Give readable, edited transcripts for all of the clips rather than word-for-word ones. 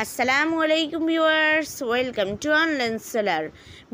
আসসালামু আলাইকুম viewers, welcome to online seller.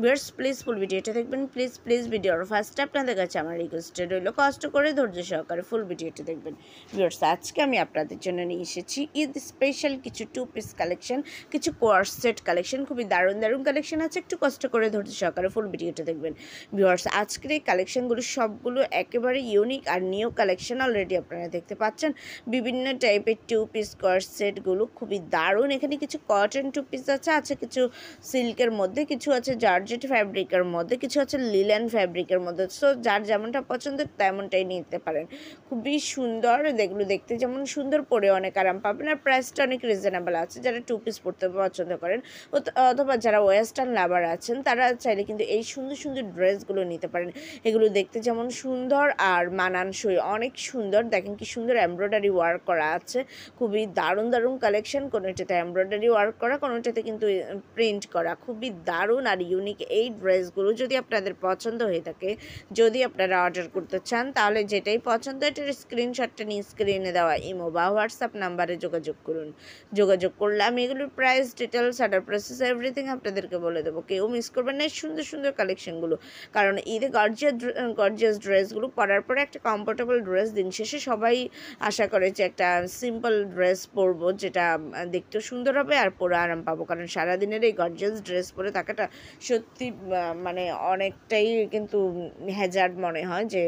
Viewers, please ফুল ভিডিওটা দেখবেন। প্লিজ ভিডিওর ফার্স্টে আপনাদের কাছে আমার রিকোয়েস্টেড রইল, কষ্ট করে ধৈর্য সহকারে ফুল ভিডিওটা দেখবেন। ভিউয়ার্স, আজকে আমি আপনাদের জন্য নিয়ে এসেছি ঈদ স্পেশাল কিছু 2 পিস কালেকশন, কিছু কোয়ার্স সেট কালেকশন। খুবই দারুণ কালেকশন আছে, একটু কষ্ট করে ধৈর্য সহকারে ফুল ভিডিওটা দেখবেন। ভিউয়ার্স, আজকের এই কালেকশনগুলো সবগুলো একেবারে ইউনিক আর নিউ কালেকশন। অলরেডি আপনারা দেখতে পাচ্ছেন বিভিন্ন টাইপের 2 পিস কোয়ার্স সেটগুলো খুবই দারুণ। এখানে কিছু কটন 2 পিস আছে কিছু সিল্কের মধ্যে, কিছু আছে জর্জেট ফ্যাব্রিকের মধ্যে, কিছু আছে লিলেন ফ্যাব্রিকের মধ্যে। সো যার যেমনটা পছন্দ তেমনটাই নিতে পারেন। খুবই সুন্দর, এগুলো দেখতে যেমন সুন্দর, পরে অনেক আরাম পাবেন, আর প্রাইসটা অনেক রিজনেবল আছে। যারা 2 পিস পরতে পছন্দ করেন অথবা যারা ওয়েস্টার্ন লাভার আছেন তারা চাইলে কিন্তু এই সুন্দর ড্রেসগুলো নিতে পারেন। এগুলো দেখতে যেমন সুন্দর আর মানানসই, অনেক সুন্দর। দেখেন কি সুন্দর এমব্রয়ডারি ওয়ার্ক করা আছে, খুবই দারুণ কালেকশন। কোনোটাতে এমব্রয়ডারি ওয়ার্ক করা, কোনোটাতে কিন্তু প্রিন্ট করা, খুবই দারুণ আর ইউনিক এই ড্রেসগুলো। যদি আপনাদের পছন্দ হয়ে থাকে, যদি আপনারা অর্ডার করতে চান, তাহলে যেটাই পছন্দ এটার স্ক্রিনশটটা নিয়ে স্ক্রিনে দেওয়া ইমো বা হোয়াটসঅ্যাপ নাম্বারে যোগাযোগ করুন। যোগাযোগ করলে আমি এগুলোর price details, order process everything আপনাদেরকে বলে দেবো। কেউ মিস করবেন না এই সুন্দর কালেকশনগুলো, কারণ ঈদে গর্জিয়াস ড্রেসগুলো পরার পরে একটা কমফোর্টেবল ড্রেস দিন শেষে সবাই আশা করে যে একটা সিম্পল ড্রেস পরবো, যেটা দেখতেও সুন্দর হবে আর পরে আরাম পাবো। কারণ সারাদিনের এই গর্জিয়াস ড্রেস পরে থাকাটা সত্যি মানে অনেকটাই কিন্তু হ্যাজার্ড মনে হয়, যে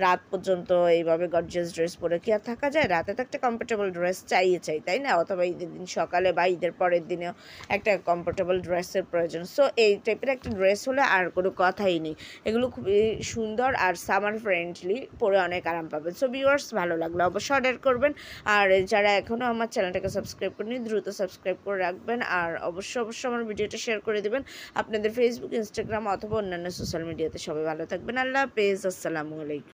রাত পর্যন্ত এইভাবে গর্জিয়াস ড্রেস পরে কি আর থাকা যায়? রাতে তো একটা কমফোর্টেবল ড্রেস চাই, তাই না? অথবা ঈদের দিন সকালে বা ঈদের পরের দিনেও একটা কমফোর্টেবল ড্রেসের প্রয়োজন। সো এই টাইপের একটা ড্রেস হলে আর কোনো কথাই নেই। এগুলো খুবই সুন্দর আর সামার ফ্রেন্ডলি, পরে অনেক আরাম পাবেন। সো ভিউয়ার্স, ভালো লাগলো অবশ্যই অর্ডার করবেন। আর যারা এখনও আমার চ্যানেলটাকে সাবস্ক্রাইব করেনি, দ্রুত সাবস্ক্রাইব করে রাখবেন। আর অবশ্যই আমার ভিডিওটা শেয়ার করে দেবেন আপনাদের ফেসবুক, ইনস্টাগ্রাম অথবা অন্যান্য সোশ্যাল মিডিয়াতে। সবাই ভালো থাকবেন। আল্লাহ হাফেজ। আসসালামু আলাইকুম।